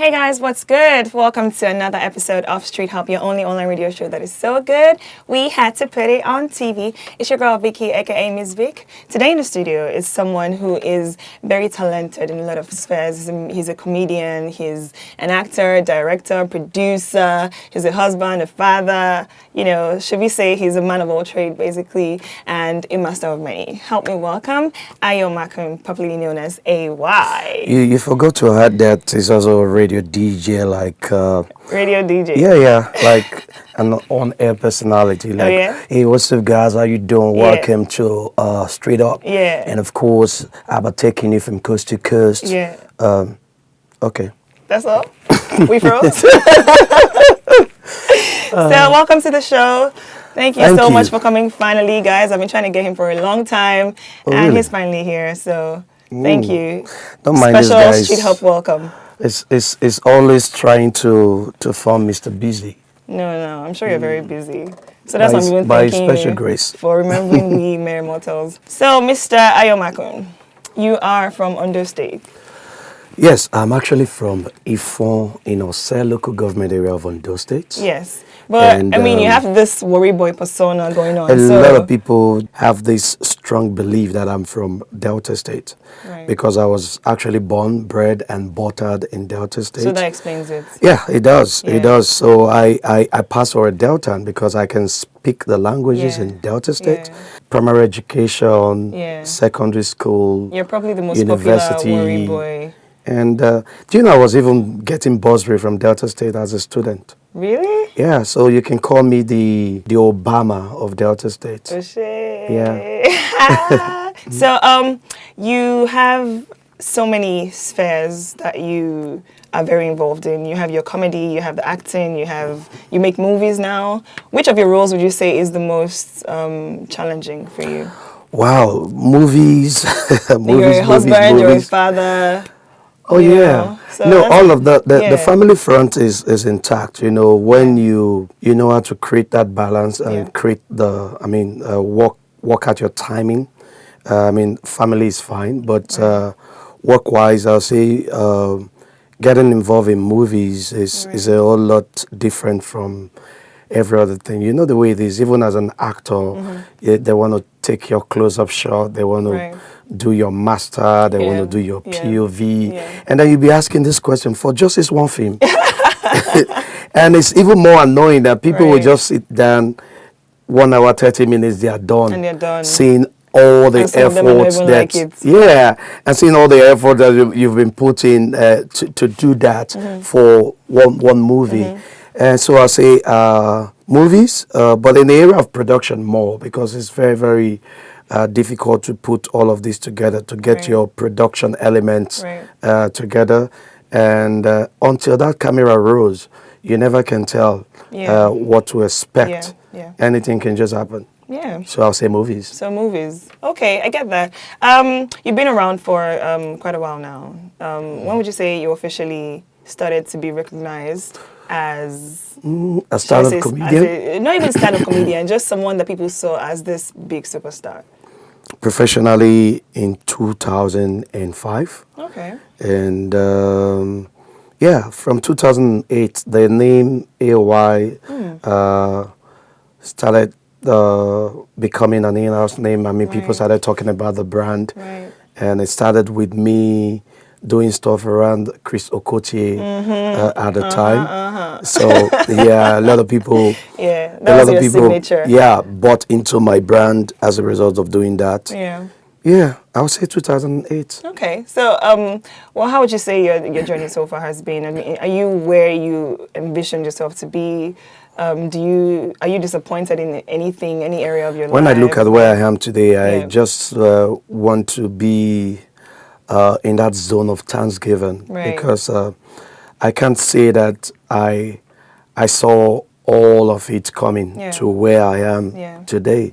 Hey guys, what's good? Welcome to another episode of Street Hop, your only online radio show that is so good we had to put it on TV. It's your girl Vicky, aka Miss Vic. Today in the studio is someone who is very talented in a lot of spheres. He's a comedian, he's an actor, director, producer, he's a husband, a father. You know, should we say he's a man of all trade basically, and a master of many. Help me welcome Ayo Animashaun, popularly known as AY. You forgot to add that he's also a radio DJ, like Radio DJ. yeah, like an on-air personality. Like, hey, what's up, guys? How you doing? Welcome to Straight Up. Yeah. And of course, I'll be taking you from coast to coast. Yeah. Okay. That's all. We froze. So welcome to the show. Thank you so much for coming. Finally, guys, I've been trying to get him for a long time, and really? he's finally here. So thank you. Don't mind this, Special guys. Street Hop welcome. It's always trying to form Mr. Busy. No, I'm sure you're very busy. So that's what I'm even by thanking special you grace for remembering we mere mortals. So, Mr. Ayo Animashaun, you are from Ondo State. Yes, I'm actually from Ifon in Ose local government area of Ondo State. Yes. But, And, I mean, you have this worry boy persona going on. A lot of people have this strong belief that I'm from Delta State. Right. Because I was actually born, bred, and buttered in Delta State. So that explains it. Yeah, it does. Yeah. It does. So I pass for a Deltan because I can speak the languages in Delta State. Yeah. Primary education, secondary school, You're probably the most university. popular worry boy. And do you know I was even getting bursary from Delta State as a student? Really? Yeah, so you can call me the Obama of Delta State. Oh, shit. Yeah. So, you have so many spheres that you are very involved in. You have your comedy, you have the acting, you make movies now. Which of your roles would you say is the most challenging for you? Wow, movies. You're a husband, you're a father. Oh yeah, so no, all of the family front is intact. You know, when you know how to create that balance and create work out your timing. Family is fine, but work-wise, I'll say getting involved in movies is a whole lot different from every other thing. You know the way it is. Even as an actor, they want to take your close-up shot. They want to do your master, they want to do your POV, and then you'll be asking this question for just this one film. And it's even more annoying that people will just sit down 1 hour, 30 minutes, they are done. And they're done. Seeing all the efforts and seeing all the effort that you've been putting to do that for one movie. And so I'll say movies, but in the area of production more, because it's very, very difficult to put all of this together, to get your production elements together. And until that camera rolls, you never can tell what to expect. Anything can just happen. Yeah. So I'll say movies. So movies. Okay, I get that. You've been around for quite a while now. When would you say you officially started to be recognized as a stand-up comedian? Not even stand-up comedian, just someone that people saw as this big superstar. Professionally in 2005. Okay. And from 2008, the name AOY started becoming an in-house name. I mean, people started talking about the brand. Right. And it started with me doing stuff around Chris Okotie at the time. So a lot of people, that was your signature. Bought into my brand as a result of doing that. Yeah, I would say 2008. Okay, so how would you say your journey so far has been? I mean, are you where you envisioned yourself to be? Are you disappointed in anything, any area of your life? When I look at where I am today, I just want to be in that zone of thanksgiving, because I can't say that I saw all of it coming to where I am today.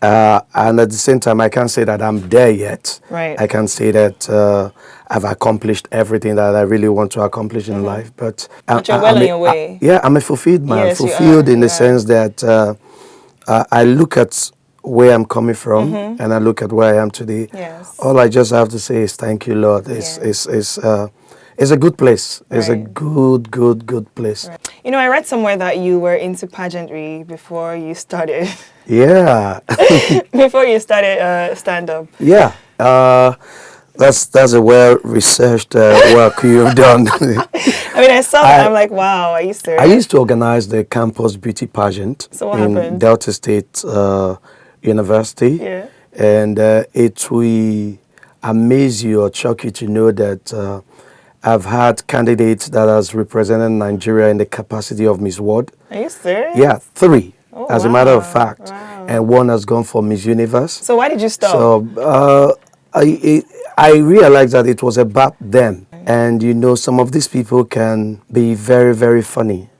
And at the same time, I can't say that I'm there yet. I can't say that I've accomplished everything that I really want to accomplish in life. But you're well on your way. I'm a fulfilled man. Yes, fulfilled in the sense that I look at where I'm coming from and I look at where I am today. All I just have to say is thank you, Lord. It's It's a good place. It's a Right. good place. Right. You know, I read somewhere that you were into pageantry before you started Yeah, before you started stand up. yeah. That's a well-researched work you've done. I mean, I saw that. I I'm like, wow, are you I serious? used to organize the campus beauty pageant So what in happened? Delta State University, Yeah. and it will amaze you or shock you to know that I've had candidates that has represented Nigeria in the capacity of Miss World. Are you serious? Yeah, three, Oh, as a matter of wow. fact, Wow. and one has gone for Miss Universe. So why did you stop? So I realized that it was about them, and you know, some of these people can be very, very funny,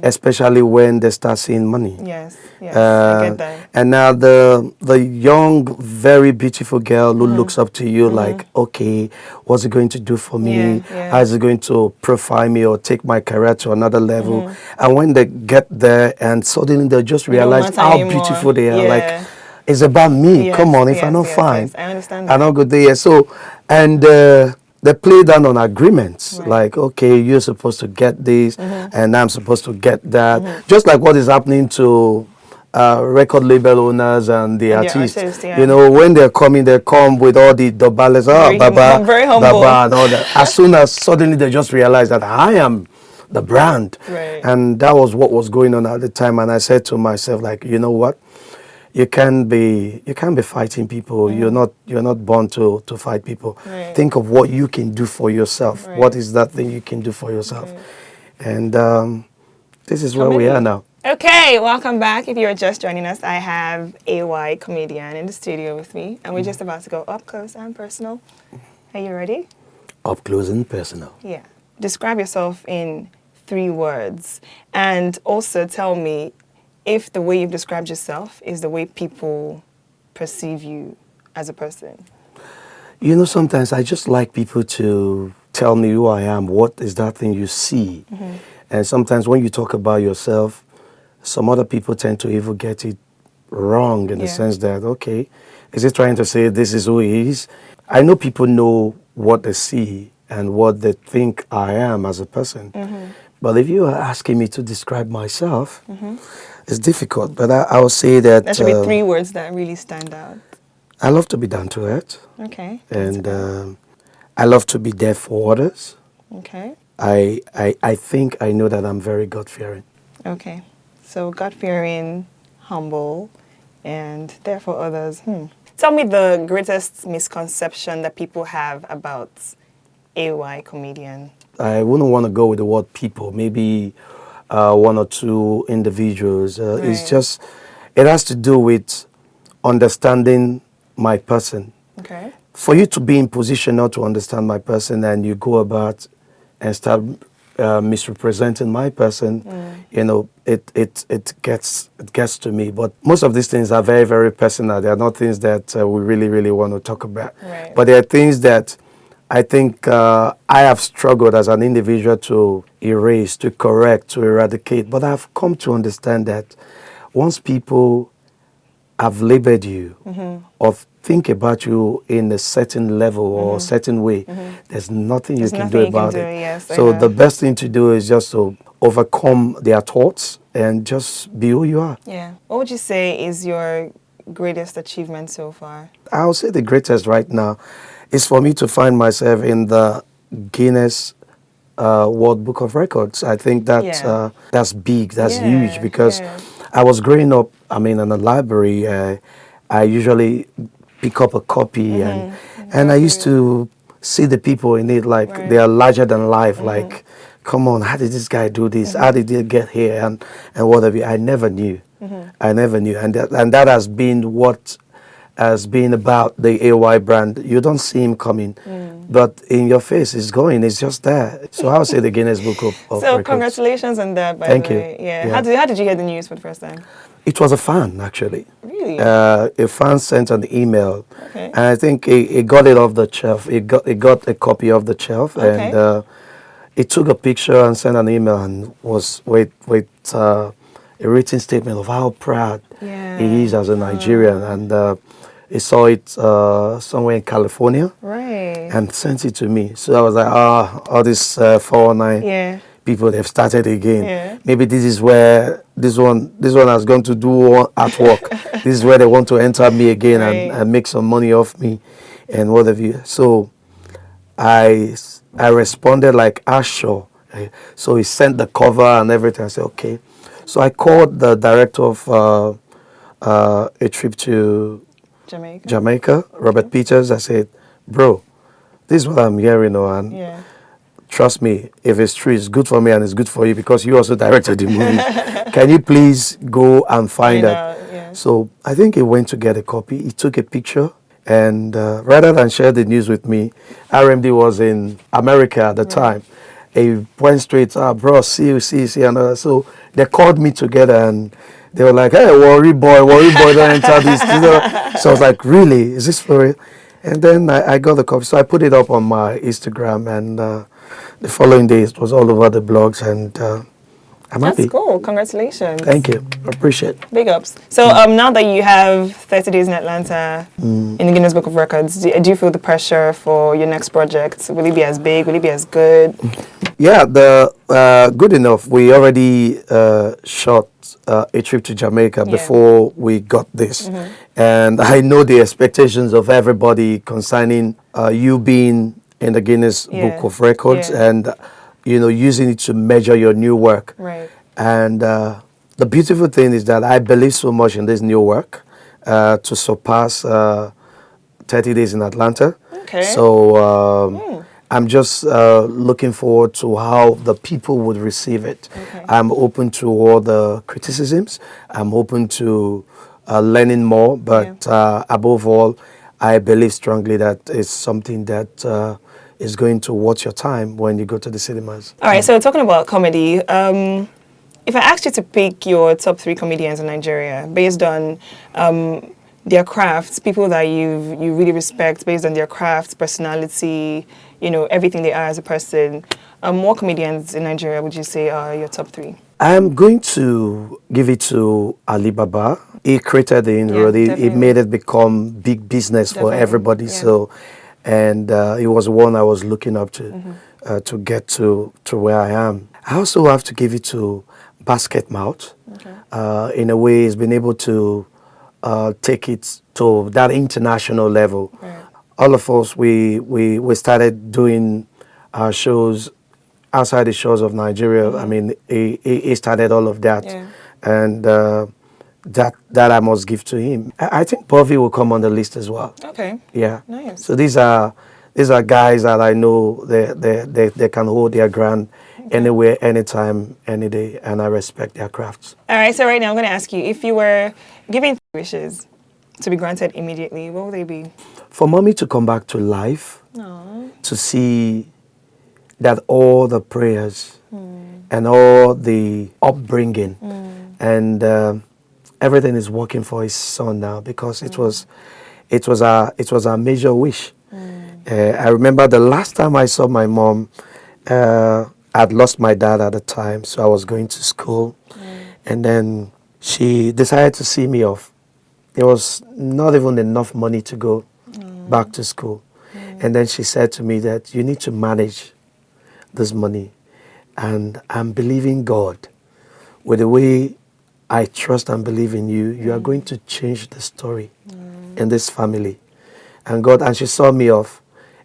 especially when they start seeing money. Yes, yes, I get that. And now the young, very beautiful girl who looks up to you like, okay, what's it going to do for me? Yeah, yeah. How is it going to profile me or take my career to another level? And when they get there and suddenly they just You don't realize matter how anymore. beautiful they are, Yeah. like, it's about me. Yes, Come on, if I'm yes, not yes, fine, yes. I understand I'm that. not good there. So, and they play down on agreements, Right. like, okay, you're supposed to get this, and I'm supposed to get that. Just like what is happening to record label owners and the And the artists. artists, yeah. You know, when they're coming, they come with all the dollars, Very baba, very humble. baba, and all that. As soon as suddenly they just realize that I am the brand, Right. and that was what was going on at the time. And I said to myself, like, you know what? You can't be fighting people. You're not born to fight people. Right. Think of what you can do for yourself. Right. What is that thing you can do for yourself? Right. And this is where we many- are now. Okay, welcome back. If you're just joining us, I have AY comedian in the studio with me, and we're just about to go up close and personal. Are you ready? Up close and personal. Yeah. Describe yourself in 3 words, and also tell me if the way you've described yourself is the way people perceive you as a person. You know, sometimes I just like people to tell me who I am. What is that thing you see? And sometimes when you talk about yourself, some other people tend to even get it wrong in the Yeah. sense that, okay, is he trying to say this is who he is? I know people know what they see and what they think I am as a person. But if you are asking me to describe myself, it's difficult. But I would say that That should be 3 words that really stand out. I love to be down to earth, Okay. and I love to be there for others. Okay. I think I know that I'm very God-fearing. Okay. So God-fearing, humble, and there for others. Tell me the greatest misconception that people have about AY comedian. I wouldn't want to go with the word people, maybe 1 or 2 individuals. It's Right. just, it has to do with understanding my person. Okay. For you to be in position not to understand my person and you go about and start misrepresenting my person, you know, it gets to me. But most of these things are very, very personal. They are not things that we really want to talk about. Right. But there are things that I think I have struggled as an individual to erase, to correct, to eradicate. But I've come to understand that once people have labeled you or think about you in a certain level or a certain way, there's nothing There's you can nothing do you can about do, it. yes, I So know. the best thing to do is just to overcome their thoughts and just be who you are. Yeah. What would you say is your greatest achievement so far? I'll say the greatest right now is for me to find myself in the Guinness World Book of Records. I think Yeah. that's big, that's Yeah, huge, because yeah. I was growing up, I mean, in a library, I usually pick up a copy and I used to see the people in it like Right. they are larger than life, like, come on, how did this guy do this? How did he get here? And whatever. I never knew. I never knew. And that has been what has been about the AY brand. You don't see him coming, but in your face, it's going. It's just there. So I would say the Guinness Book of So Records. congratulations on that, by Thank the you. way. Yeah. Yeah. How did you hear the news for the first time? It was a fan, actually. Really? A fan sent an email, Okay. and I think he got it off the shelf. He got a copy of the shelf, Okay. and he took a picture and sent an email and was with a written statement of how proud Yeah. he is as a Nigerian, and he saw it somewhere in California Right. and sent it to me. So I was like, all this 419 Yeah. people, they've started again. Yeah. Maybe this is where this one has gone to do artwork. This is where they want to enter me again Right. and make some money off me and what have you. So I responded like, sure. So he sent the cover and everything. I said, okay. So I called the director of a trip to Jamaica, Robert Peters. I said, bro, this is what I'm hearing, and Yeah. trust me, if it's true, it's good for me and it's good for you because you also directed the movie. Can you please go and find that? Yeah. So I think he went to get a copy. He took a picture, and rather than share the news with me, RMD was in America at the time. He went straight, bro, see you. And so they called me together and they were like, hey, worry boy, don't enter this. So I was like, really? Is this for real? And then I got the copy. So I put it up on my Instagram, and the following day it was all over the blogs, and I'm happy. That's cool. Congratulations. Thank you. I appreciate it. Big ups. So now that you have 30 Days in Atlanta in the Guinness Book of Records, do you feel the pressure for your next project? Will it be as big? Will it be as good? Yeah, good enough. We already shot a trip to Jamaica before we got this. And I know the expectations of everybody concerning you being in the Guinness Book of Records and using it to measure your new work. Right. And the beautiful thing is that I believe so much in this new work to surpass 30 Days in Atlanta. Okay. So I'm just looking forward to how the people would receive it. Okay. I'm open to all the criticisms. I'm open to learning more, but above all, I believe strongly that it's something that is going to worth your time when you go to the cinemas. All right, so talking about comedy, if I asked you to pick your top 3 comedians in Nigeria based on their crafts, people that you really respect based on their crafts, personality, everything they are as a person, what comedians in Nigeria would you say are your top 3? I'm going to give it to Ali Baba. He created the inroad. He made it become big business for everybody. Yeah. So, and it was one I was looking up to get to where I am. I also have to give it to Basket Mouth. Okay. In a way, he's been able to take it to that international level. Right. All of us, we started doing our shows outside the shores of Nigeria. I mean, he started all of that, and that I must give to him. I think Bobby will come on the list as well. Okay. Yeah. Nice. So these are guys that I know they can hold their ground anywhere, anytime, any day, and I respect their crafts. All right. So right now I'm going to ask you, if you were given 3 wishes to be granted immediately, what would they be? For mommy to come back to life. Aww. To see that all the prayers and all the upbringing and everything is working for his son now, because it was our major wish. I remember the last time I saw my mom, I'd lost my dad at the time, so I was going to school, and then she decided to see me off. There was not even enough money to go back to school, and then she said to me that you need to manage this money, and I'm believing God with the way I trust and believe in you. You are going to change the story in this family. And she saw me off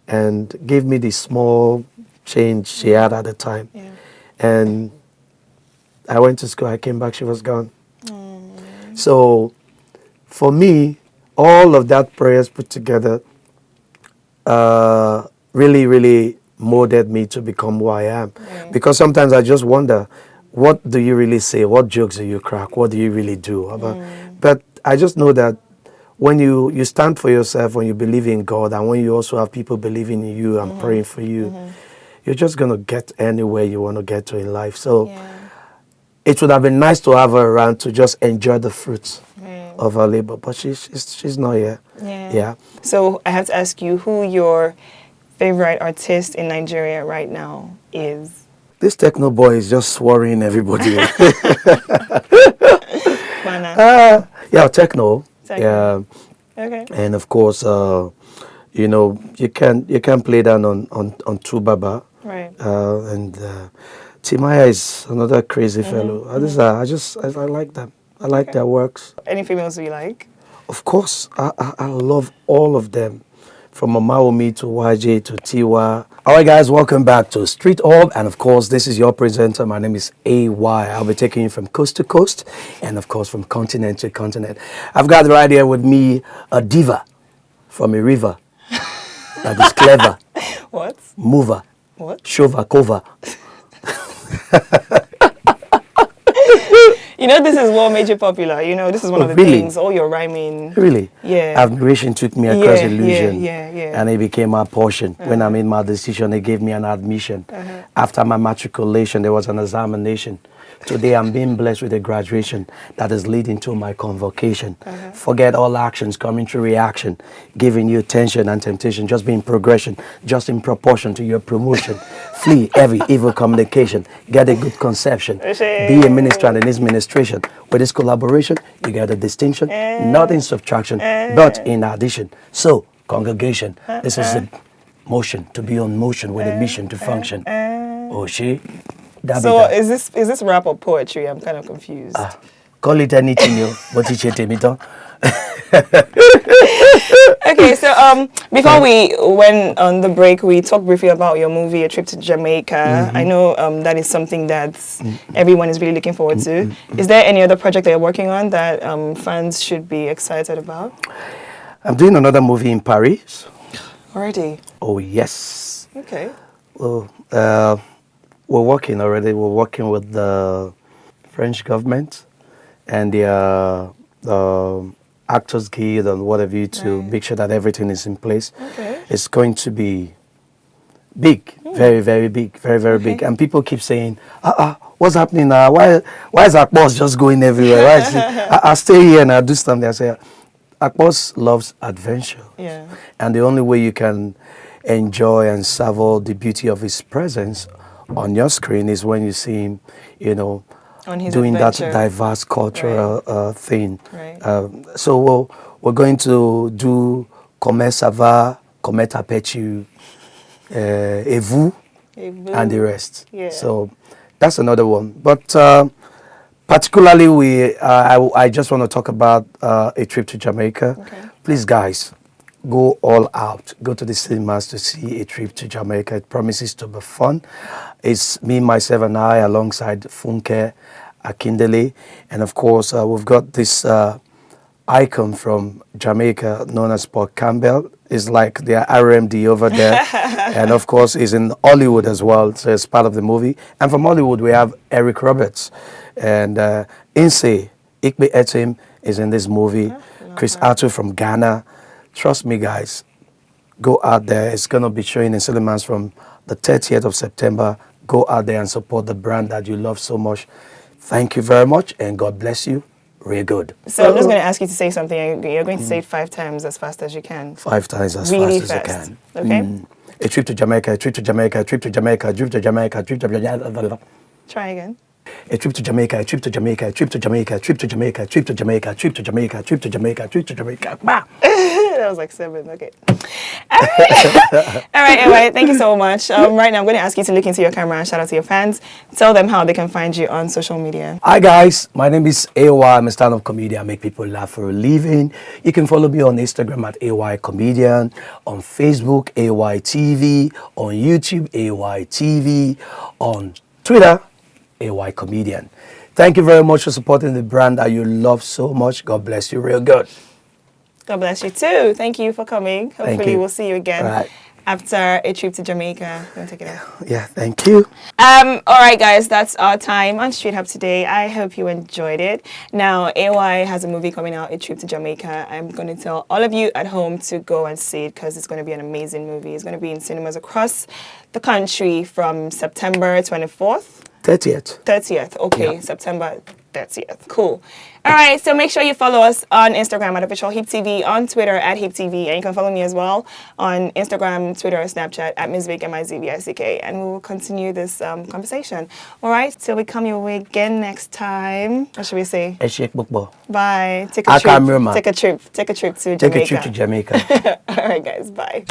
and gave me the small change she had at the time. Yeah. And I went to school, I came back, she was gone. So for me, all of that prayers put together really, really molded me to become who I am. Right. Because sometimes I just wonder, what do you really say? What jokes do you crack? What do you really do? But I just know that when you stand for yourself, when you believe in God, and when you also have people believing in you and praying for you, you're just going to get anywhere you want to get to in life. So it would have been nice to have her around to just enjoy the fruits of her labor, but she's not here. Yeah. So I have to ask you, who your favorite artist in Nigeria right now is? This techno boy is just worrying everybody. Yeah, techno. Yeah, Okay. And of course, you know, you can play that on Tubaba. Right. And Timaya is another crazy fellow. I like them. I like Okay. their works. Any females you like? Of course, I love all of them, from Omaomi to YJ to Tiwa. All right, guys, welcome back to Street Hub. And of course, this is your presenter. My name is AY. I'll be taking you from coast to coast and, of course, from continent to continent. I've got right here with me a diva from a river that is clever, What? mover, What? shover, cover. You know, this is what made you popular. You know, this is one of the Really? things. All your rhyming. Really? Yeah. Admiration took me across illusion. Yeah. And it became my portion. When I made my decision, they gave me an admission. After my matriculation, there was an examination. Today, I'm being blessed with a graduation that is leading to my convocation. Forget all actions coming through reaction, giving you tension and temptation, just being progression, just in proportion to your promotion. Flee every evil communication, get a good conception, be a minister and in his ministration. With this collaboration, you get a distinction, not in subtraction, but in addition. So, congregation, this is the motion, to be on motion with a mission to function. Oh, she? So is this rap or poetry? I'm kind of confused. Call it anything, yo. But it's Okay, so before we went on the break, we talked briefly about your movie, A Trip to Jamaica. I know that is something that everyone is really looking forward to. Is there any other project that you're working on that fans should be excited about? I'm doing another movie in Paris. Already? Oh, yes. Okay. Well, we're working already. We're working with the French government and the Actors Guild and whatever you to make sure that everything is in place. Okay. It's going to be big, very, very big, very, very big. And people keep saying, what's happening now? Why is our boss just going everywhere? Why is he, I stay here and I do something. I say, our boss loves adventure. Yeah. And the only way you can enjoy and savor the beauty of his presence on your screen is when you see him, you know, On his doing adventure. that diverse cultural thing. Right. So we're going to do Comment ça va, comment t'appelles-tu, et vous, and the rest. Yeah. So that's another one. But particularly, I just want to talk about A Trip to Jamaica. Okay. Please, guys, go all out. Go to the cinemas to see A Trip to Jamaica. It promises to be fun. It's me, myself, and I, alongside Funke Akindele. And of course, we've got this icon from Jamaica known as Paul Campbell. Is like their RMD over there. And of course, he's in Hollywood as well. So it's part of the movie. And from Hollywood, we have Eric Roberts. And Inse Ikpe Etim is in this movie. Chris Arthur from Ghana. Trust me, guys, go out there. It's going to be showing in cinemas from the 30th of September. Go out there and support the brand that you love so much. Thank you very much, and God bless you. Real good. So I'm just going to ask you to say something. You're going to say it 5 times as fast as you can. 5 times as Really fast as I fast. can. Okay? A trip to Jamaica, a trip to Jamaica, a trip to Jamaica, a trip to Jamaica, a trip to Jamaica. Try again. A trip to Jamaica, a trip to Jamaica, a trip to Jamaica, a trip to Jamaica, a trip to Jamaica, a trip to Jamaica, a trip to Jamaica, a trip to Jamaica. That was like 7. Okay. All right, anyway, thank you so much. Right now, I'm going to ask you to look into your camera and shout out to your fans. Tell them how they can find you on social media. Hi guys, my name is AY. I'm a stand-up comedian. I make people laugh for a living. You can follow me on Instagram at AY Comedian, on Facebook AY TV, on YouTube AY TV, on Twitter AY Comedian. Thank you very much for supporting the brand that you love so much. God bless you real good. God bless you too. Thank you for coming. Hopefully, you. we'll see you again Right. after a trip to Jamaica. You want to take it off? Yeah, thank you. All right, guys, that's our time on Street Hub today. I hope you enjoyed it. Now, AY has a movie coming out, A Trip to Jamaica. I'm going to tell all of you at home to go and see it because it's going to be an amazing movie. It's going to be in cinemas across the country from September 24th. 30th. 30th. Okay, Yeah. September 30th. Cool. All right, so make sure you follow us on Instagram at official HipTv, on Twitter at HipTv, and you can follow me as well on Instagram, Twitter, Snapchat at Ms. Vic, MIZVICK, and we will continue this conversation. All right, till we come your way again next time. What should we say? Bye. Take a trip. Take a trip to Jamaica. Take a trip to Jamaica. All right, guys. Bye.